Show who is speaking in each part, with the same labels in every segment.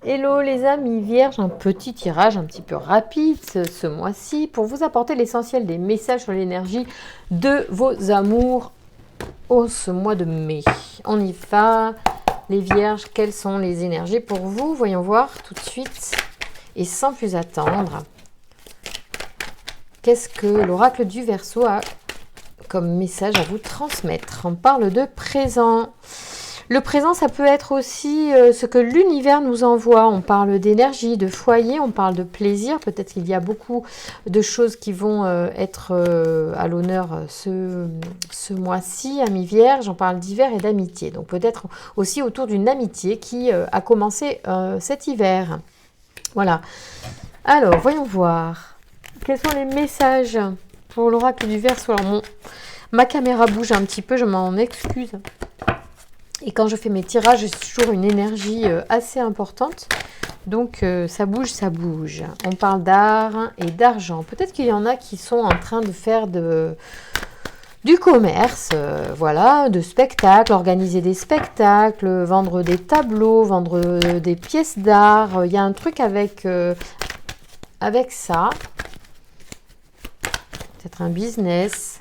Speaker 1: Hello les amis vierges, un petit tirage un petit peu rapide ce mois-ci pour vous apporter l'essentiel des messages sur l'énergie de vos amours ce mois de mai. On y va, les vierges, quelles sont les énergies pour vous? Voyons voir tout de suite et sans plus attendre. Qu'est-ce que l'oracle du Verseau a comme message à vous transmettre? On parle de présent. Le présent, ça peut être aussi ce que l'univers nous envoie. On parle d'énergie, de foyer, on parle de plaisir. Peut-être qu'il y a beaucoup de choses qui vont être à l'honneur ce mois-ci, amis vierges. On parle d'hiver et d'amitié. Donc peut-être aussi autour d'une amitié qui a commencé cet hiver. Voilà. Alors, voyons voir. Quels sont les messages pour l'oracle du Verseau? Alors, ma caméra bouge un petit peu, je m'en excuse. Et quand je fais mes tirages, j'ai toujours une énergie assez importante. Donc, ça bouge, ça bouge. On parle d'art et d'argent. Peut-être qu'il y en a qui sont en train de faire du commerce, voilà, de spectacles, organiser des spectacles, vendre des tableaux, vendre des pièces d'art. Il y a un truc avec ça. Peut-être un business.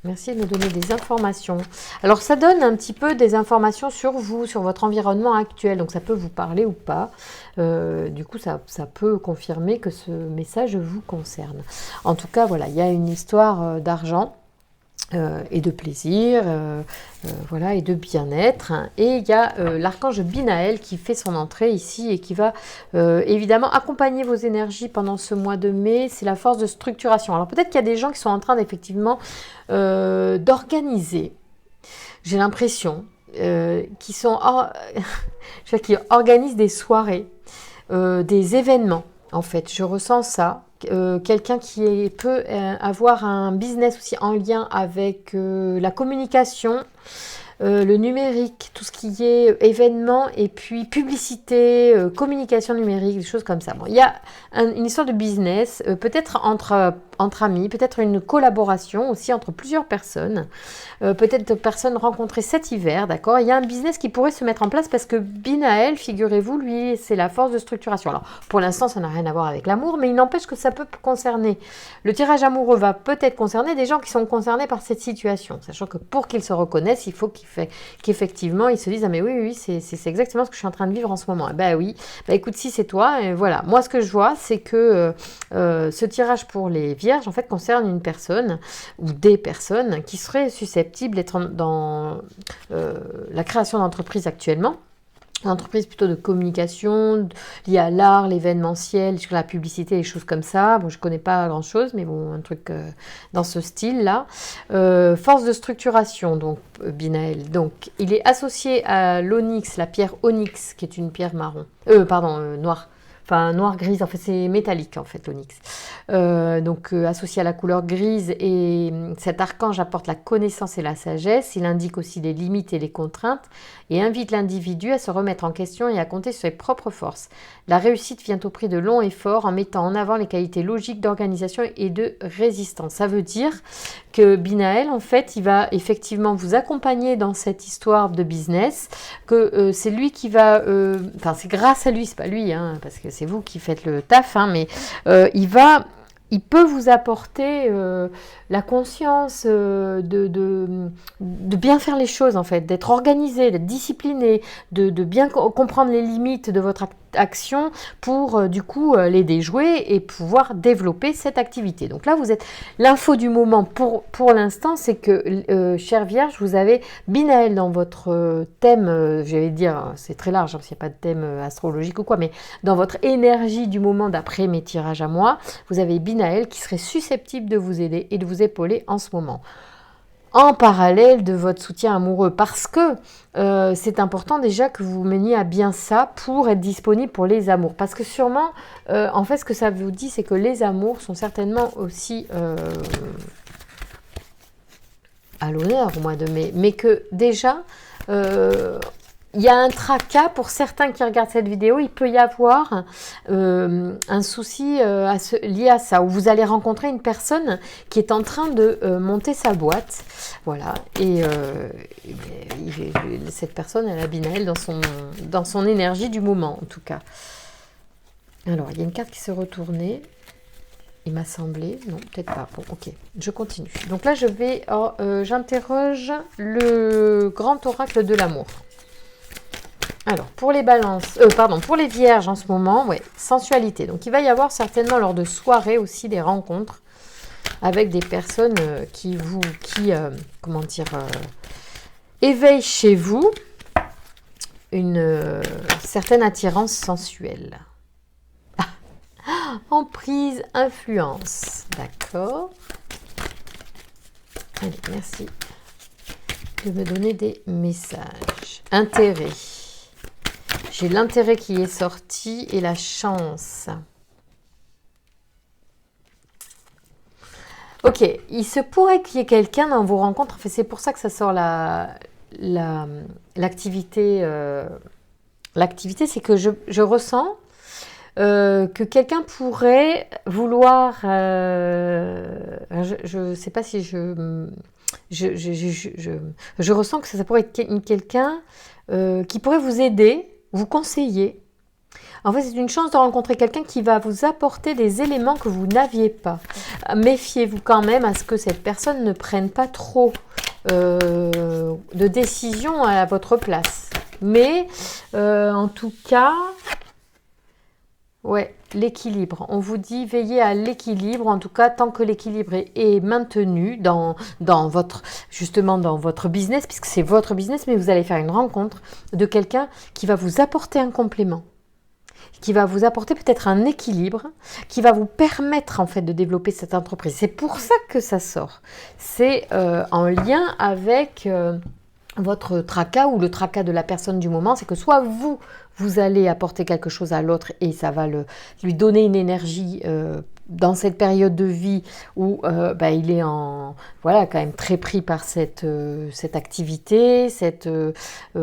Speaker 1: Merci de me donner des informations. Alors, ça donne un petit peu des informations sur vous, sur votre environnement actuel. Donc, ça peut vous parler ou pas. Du coup, ça peut confirmer que ce message vous concerne. En tout cas, voilà, il y a une histoire d'argent. Et de plaisir, voilà, et de bien-être. Et il y a l'archange Binaël qui fait son entrée ici et qui va évidemment accompagner vos énergies pendant ce mois de mai. C'est la force de structuration. Alors peut-être qu'il y a des gens qui sont en train d'effectivement d'organiser, j'ai l'impression, qui organisent des soirées, des événements. En fait, je ressens ça. Quelqu'un qui peut avoir un business aussi en lien avec la communication, le numérique, tout ce qui est événements et puis publicité, communication numérique, des choses comme ça. Bon, il y a une histoire de business, peut-être entre amis, peut-être une collaboration aussi entre plusieurs personnes, peut-être personnes rencontrées cet hiver, d'accord. Il y a un business qui pourrait se mettre en place parce que Binaël, figurez-vous, lui, c'est la force de structuration. Alors, pour l'instant, ça n'a rien à voir avec l'amour, mais il n'empêche que ça peut concerner. Le tirage amoureux va peut-être concerner des gens qui sont concernés par cette situation, sachant que pour qu'ils se reconnaissent, il faut qu'effectivement, ils se disent « Ah mais oui, c'est exactement ce que je suis en train de vivre en ce moment. » Ben oui, ben écoute, si c'est toi, voilà. Moi, ce que je vois, c'est que ce tirage pour les vierges, en fait, concerne une personne ou des personnes qui seraient susceptibles d'être dans la création d'entreprises actuellement. Une entreprise plutôt de communication, liée à l'art, l'événementiel, la publicité, les choses comme ça. Bon, je ne connais pas grand-chose, mais bon, un truc dans ce style-là. Force de structuration, donc, Binaël. Donc, il est associé à l'onyx, la pierre onyx, qui est une pierre noire. Enfin, noir-grise, en fait, c'est métallique, en fait, l'onyx. Donc, associé à la couleur grise, et cet archange apporte la connaissance et la sagesse. Il indique aussi les limites et les contraintes, et invite l'individu à se remettre en question et à compter sur ses propres forces. La réussite vient au prix de longs efforts en mettant en avant les qualités logiques d'organisation et de résistance. Ça veut dire que Binaël, en fait, il va effectivement vous accompagner dans cette histoire de business, que c'est lui qui va... Enfin, c'est grâce à lui, c'est pas lui, hein, parce que c'est vous qui faites le taf, hein, mais il peut vous apporter la conscience de bien faire les choses, en fait, d'être organisé, d'être discipliné, de bien comprendre les limites de votre action pour, du coup, les déjouer et pouvoir développer cette activité. Donc là, vous êtes... L'info du moment pour l'instant, c'est que, chère Vierge, vous avez Binaël dans votre thème, j'allais dire, c'est très large, hein, s'il n'y a pas de thème astrologique ou quoi, mais dans votre énergie du moment d'après mes tirages à moi, vous avez Binaël qui serait susceptible de vous aider et de vous épauler en ce moment, en parallèle de votre soutien amoureux, parce que c'est important déjà que vous meniez à bien ça pour être disponible pour les amours, parce que sûrement, en fait, ce que ça vous dit, c'est que les amours sont certainement aussi à l'honneur au mois de mai, mais que déjà, il y a un tracas pour certains qui regardent cette vidéo. Il peut y avoir un souci lié à ça, où vous allez rencontrer une personne qui est en train de monter sa boîte. Voilà. Et cette personne, elle a Binaël dans son énergie du moment, en tout cas. Alors, il y a une carte qui s'est retournée. Il m'a semblé. Non, peut-être pas. Bon, ok. Je continue. Donc là, j'interroge le grand oracle de l'amour. Alors, pour les balances, pour les vierges en ce moment, ouais, sensualité. Donc, il va y avoir certainement lors de soirées aussi des rencontres avec des personnes éveillent chez vous une certaine attirance sensuelle. Emprise, influence. D'accord. Allez, merci de me donner des messages. Intérêt. J'ai l'intérêt qui est sorti et la chance. Ok, il se pourrait qu'il y ait quelqu'un dans vos rencontres. Enfin, c'est pour ça que ça sort l'activité. L'activité, c'est que je ressens que quelqu'un pourrait vouloir. Je ne sais pas si je ressens que ça pourrait être quelqu'un qui pourrait vous aider, vous conseiller. En fait, c'est une chance de rencontrer quelqu'un qui va vous apporter des éléments que vous n'aviez pas. Méfiez-vous quand même à ce que cette personne ne prenne pas trop de décisions à votre place. Mais en tout cas, ouais, l'équilibre. On vous dit veillez à l'équilibre. En tout cas, tant que l'équilibre est maintenu dans votre business, puisque c'est votre business, mais vous allez faire une rencontre de quelqu'un qui va vous apporter un complément, qui va vous apporter peut-être un équilibre, qui va vous permettre en fait de développer cette entreprise. C'est pour ça que ça sort. C'est en lien avec votre tracas ou le tracas de la personne du moment. C'est que soit vous allez apporter quelque chose à l'autre et ça va lui donner une énergie dans cette période de vie où il est quand même très pris par cette activité, cette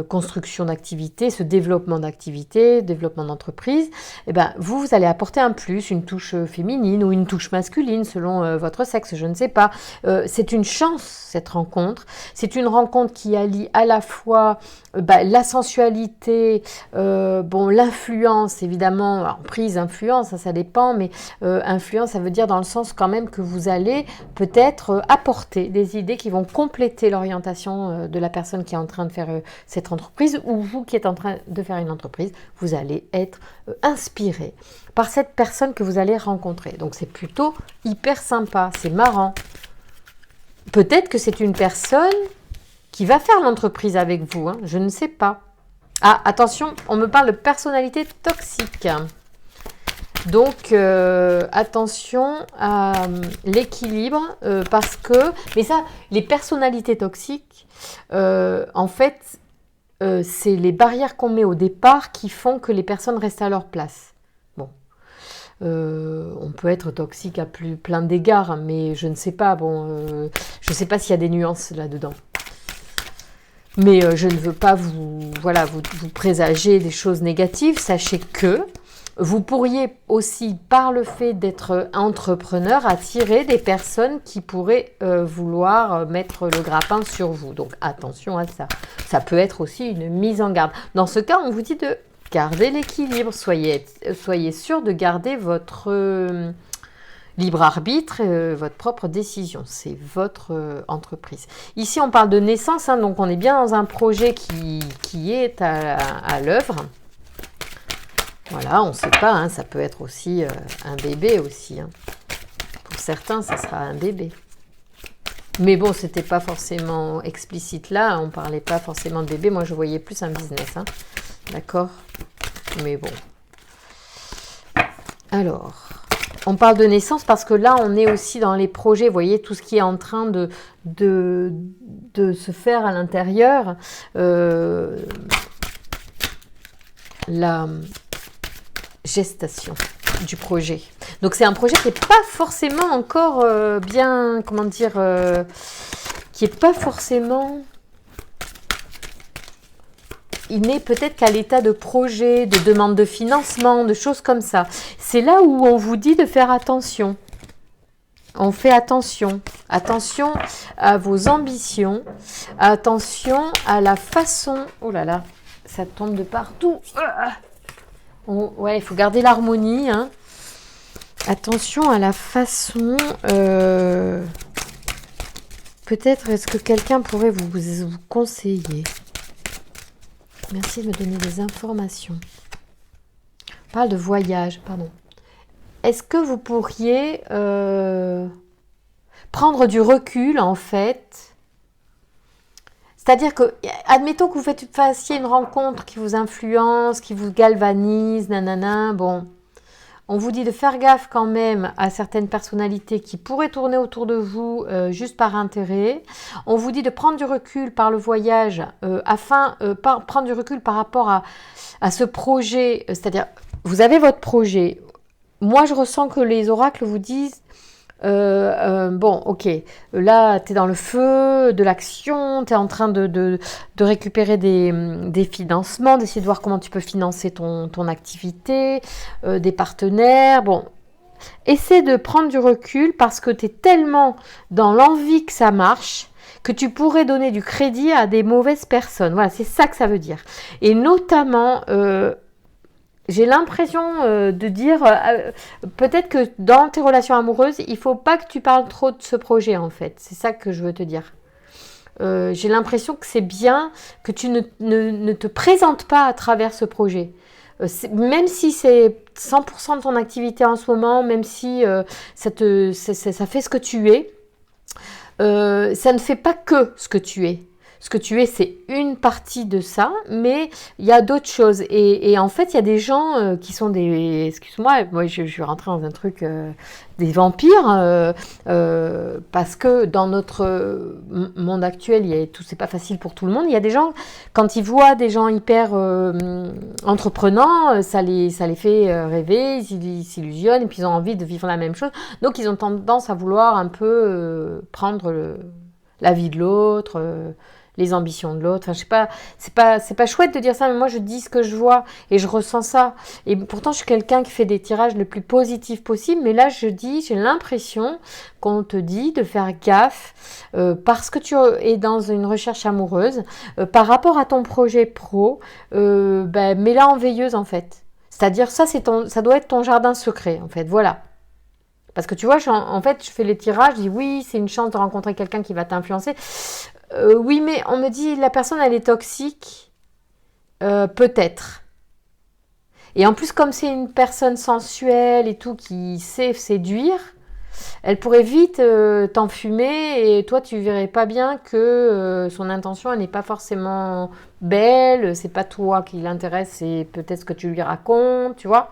Speaker 1: construction d'activité, ce développement d'activité, développement d'entreprise. Et vous allez apporter un plus, une touche féminine ou une touche masculine selon votre sexe, je ne sais pas. C'est une chance cette rencontre. C'est une rencontre qui allie à la fois la sensualité, l'influence évidemment, emprise, influence, ça dépend, mais influence, ça veut dire dans le sens quand même que vous allez peut-être apporter des idées qui vont compléter l'orientation de la personne qui est en train de faire cette entreprise, ou vous qui êtes en train de faire une entreprise, vous allez être inspiré par cette personne que vous allez rencontrer. Donc c'est plutôt hyper sympa, c'est marrant. Peut-être que c'est une personne qui va faire l'entreprise avec vous, hein, je ne sais pas. Ah, attention, on me parle de personnalité toxique. Donc, attention à l'équilibre, parce que... Mais ça, les personnalités toxiques, en fait, c'est les barrières qu'on met au départ qui font que les personnes restent à leur place. Bon, on peut être toxique à plein d'égards, mais je ne sais pas, je ne sais pas s'il y a des nuances là-dedans. Mais je ne veux pas vous présager des choses négatives. Sachez que vous pourriez aussi, par le fait d'être entrepreneur, attirer des personnes qui pourraient vouloir mettre le grappin sur vous. Donc attention à ça. Ça peut être aussi une mise en garde. Dans ce cas, on vous dit de garder l'équilibre. Soyez sûr de garder votre libre arbitre, votre propre décision. C'est votre entreprise. Ici, on parle de naissance, hein, donc on est bien dans un projet qui est à l'œuvre. Voilà, on ne sait pas, hein, ça peut être aussi un bébé aussi. Hein. Pour certains, ça sera un bébé. Mais bon, c'était pas forcément explicite là, on parlait pas forcément de bébé. Moi, je voyais plus un business, hein. D'accord? Mais bon. Alors, on parle de naissance parce que là, on est aussi dans les projets. Vous voyez, tout ce qui est en train de se faire à l'intérieur. La gestation du projet. Donc, c'est un projet qui n'est pas forcément encore bien, comment dire, qui n'est pas forcément... il n'est peut-être qu'à l'état de projet, de demande de financement, de choses comme ça. C'est là où on vous dit de faire attention. On fait attention. Attention à vos ambitions. Attention à la façon... Oh là là, ça tombe de partout. Ouais, il faut garder l'harmonie. Hein. Attention à la façon... Peut-être est-ce que quelqu'un pourrait vous conseiller. Merci de me donner des informations. On parle de voyage, pardon. Est-ce que vous pourriez prendre du recul, en fait? C'est-à-dire que, admettons que vous fassiez une rencontre qui vous influence, qui vous galvanise, nanana, bon... On vous dit de faire gaffe quand même à certaines personnalités qui pourraient tourner autour de vous juste par intérêt. On vous dit de prendre du recul par le voyage, prendre du recul par rapport à ce projet. C'est-à-dire, vous avez votre projet. Moi, je ressens que les oracles vous disent bon, ok, là, tu es dans le feu de l'action, tu es en train de récupérer des financements, d'essayer de voir comment tu peux financer ton activité, des partenaires. Bon, essaie de prendre du recul parce que tu es tellement dans l'envie que ça marche que tu pourrais donner du crédit à des mauvaises personnes. Voilà, c'est ça que ça veut dire. Et notamment... j'ai l'impression de dire, peut-être que dans tes relations amoureuses, il ne faut pas que tu parles trop de ce projet en fait. C'est ça que je veux te dire. J'ai l'impression que c'est bien que tu ne te présentes pas à travers ce projet. Même si c'est 100% de ton activité en ce moment, même si ça fait ce que tu es, ça ne fait pas que ce que tu es. Ce que tu es, c'est une partie de ça, mais il y a d'autres choses. Et en fait, il y a des gens qui sont des... Excuse-moi, moi je suis rentrée dans un truc des vampires, parce que dans notre monde actuel, c'est pas facile pour tout le monde. Il y a des gens, quand ils voient des gens hyper entreprenants, ça les fait rêver, ils s'illusionnent, et puis ils ont envie de vivre la même chose. Donc ils ont tendance à vouloir un peu prendre la vie de l'autre, les ambitions de l'autre. Enfin, je sais pas, c'est pas chouette de dire ça, mais moi je dis ce que je vois et je ressens ça. Et pourtant, je suis quelqu'un qui fait des tirages le plus positifs possible, mais là j'ai l'impression qu'on te dit de faire gaffe parce que tu es dans une recherche amoureuse par rapport à ton projet pro, mets-la en veilleuse en fait. C'est-à-dire ça doit être ton jardin secret en fait. Voilà. Parce que tu vois, en fait, je fais les tirages, je dis oui, c'est une chance de rencontrer quelqu'un qui va t'influencer. Oui, mais on me dit la personne, elle est toxique. Peut-être. Et en plus, comme c'est une personne sensuelle et tout, qui sait séduire, elle pourrait vite t'enfumer et toi, tu verrais pas bien que son intention, elle n'est pas forcément belle, c'est pas toi qui l'intéresse, c'est peut-être ce que tu lui racontes, tu vois.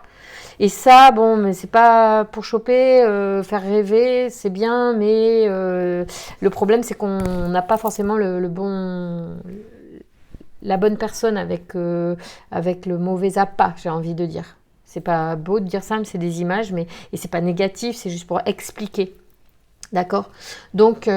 Speaker 1: Et ça, bon, mais c'est pas pour choper, faire rêver, c'est bien, mais le problème, c'est qu'on n'a pas forcément la bonne personne avec le mauvais appât, j'ai envie de dire. C'est pas beau de dire ça, mais c'est des images, et c'est pas négatif, c'est juste pour expliquer. D'accord. Donc,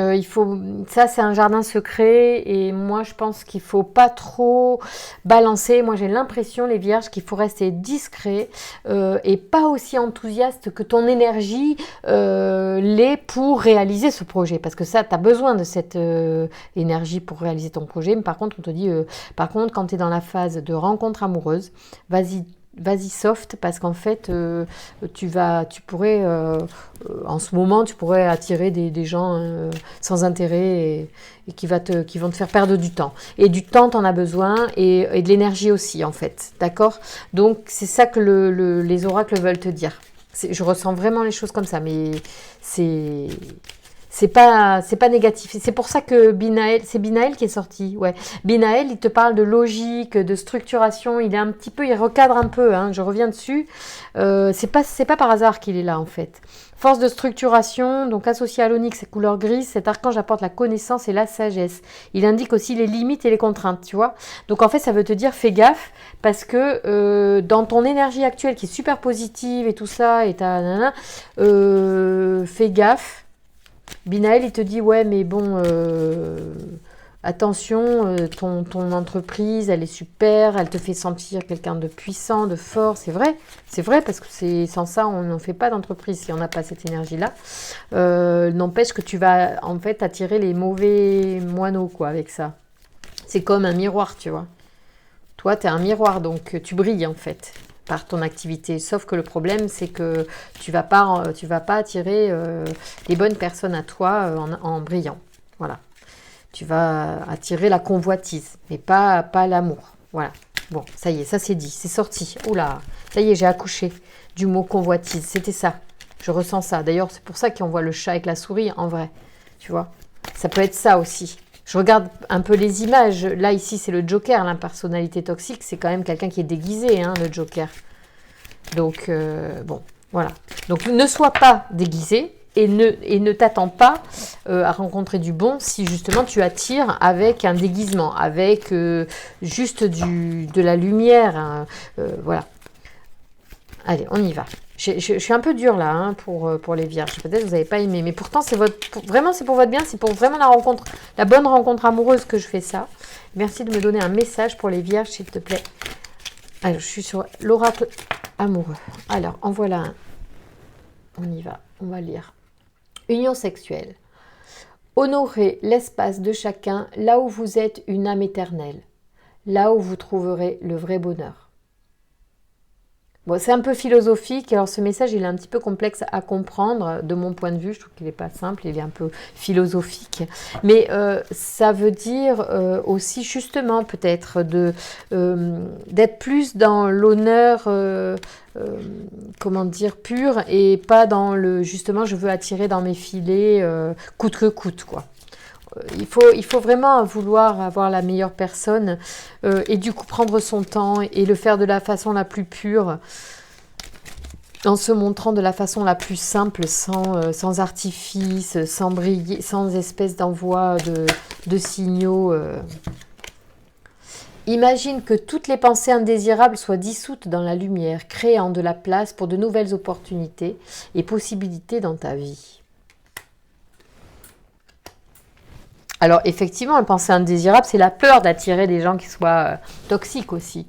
Speaker 1: ça, c'est un jardin secret et moi, je pense qu'il faut pas trop balancer. Moi, j'ai l'impression, les vierges, qu'il faut rester discret et pas aussi enthousiaste que ton énergie l'est pour réaliser ce projet. Parce que ça, tu as besoin de cette énergie pour réaliser ton projet. Mais par contre, on te dit, quand tu es dans la phase de rencontre amoureuse, vas-y soft parce qu'en fait tu pourrais en ce moment tu pourrais attirer des gens sans intérêt et qui vont te faire perdre du temps et du temps t'en as besoin et de l'énergie aussi en fait, d'accord? Donc c'est ça que les oracles veulent te dire. Je ressens vraiment les choses comme ça, mais c'est pas négatif. C'est pour ça que c'est Binaël qui est sorti. Ouais. Binaël, il te parle de logique, de structuration. Il recadre un peu. Hein, je reviens dessus. C'est pas par hasard qu'il est là en fait. Force de structuration, donc associé à l'onyx, couleur grise, cet archange apporte la connaissance et la sagesse. Il indique aussi les limites et les contraintes, tu vois. Donc en fait, ça veut te dire fais gaffe parce que dans ton énergie actuelle qui est super positive et tout ça, fais gaffe. Binaël, il te dit, ouais, mais bon, Attention, ton entreprise, elle est super, elle te fait sentir quelqu'un de puissant, de fort, c'est vrai parce que sans ça, on n'en fait pas d'entreprise si on n'a pas cette énergie-là. N'empêche que tu vas en fait attirer les mauvais moineaux, quoi, avec ça. C'est comme un miroir, tu vois. Toi, tu es un miroir, donc tu brilles en fait par ton activité. Sauf que le problème, c'est que tu vas pas attirer les bonnes personnes à toi en brillant. Voilà. Tu vas attirer la convoitise, mais pas l'amour. Voilà. Bon, ça y est, ça c'est dit, c'est sorti. Oula, ça y est, j'ai accouché du mot convoitise. C'était ça. Je ressens ça. D'ailleurs, c'est pour ça qu'on voit le chat avec la souris, en vrai. Tu vois, ça peut être ça aussi. Je regarde un peu les images. Là, ici, c'est le Joker, la personnalité toxique. C'est quand même quelqu'un qui est déguisé, hein, le Joker. Donc, bon, voilà. Donc, ne sois pas déguisé. Et ne t'attends pas à rencontrer du bon si justement tu attires avec un déguisement, avec juste de la lumière. Hein, voilà. Allez, on y va. Je suis un peu dure là hein, pour les vierges. Peut-être que vous n'avez pas aimé. Mais pourtant, vraiment, c'est pour votre bien. C'est pour vraiment la bonne rencontre amoureuse que je fais ça. Merci de me donner un message pour les vierges, s'il te plaît. Alors, je suis sur l'oracle amoureux. Alors, en voilà un. On y va. On va lire. Union sexuelle. Honorez l'espace de chacun là où vous êtes une âme éternelle, là où vous trouverez le vrai bonheur. Bon, c'est un peu philosophique, alors ce message il est un petit peu complexe à comprendre de mon point de vue, je trouve qu'il n'est pas simple, il est un peu philosophique, mais ça veut dire aussi justement peut-être d'être plus dans l'honneur, comment dire, pur et pas dans le justement je veux attirer dans mes filets coûte que coûte quoi. Il faut vraiment vouloir avoir la meilleure personne et du coup prendre son temps et le faire de la façon la plus pure, en se montrant de la façon la plus simple, sans artifice, sans briller, sans espèce d'envoi de signaux. Imagine que toutes les pensées indésirables soient dissoutes dans la lumière, créant de la place pour de nouvelles opportunités et possibilités dans ta vie. Alors effectivement, une pensée indésirable, c'est la peur d'attirer des gens qui soient toxiques aussi.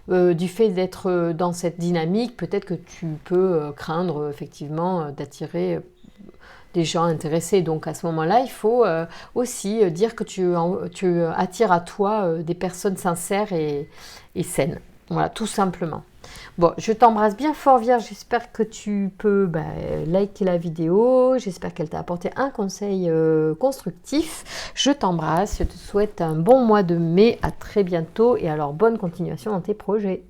Speaker 1: Du fait d'être dans cette dynamique, peut-être que tu peux craindre effectivement d'attirer des gens intéressés. Donc à ce moment-là, il faut aussi dire que tu attires à toi des personnes sincères et saines. Voilà, tout simplement. Bon, je t'embrasse bien fort Vierge, j'espère que tu peux liker la vidéo, j'espère qu'elle t'a apporté un conseil constructif. Je t'embrasse, je te souhaite un bon mois de mai, à très bientôt et alors bonne continuation dans tes projets.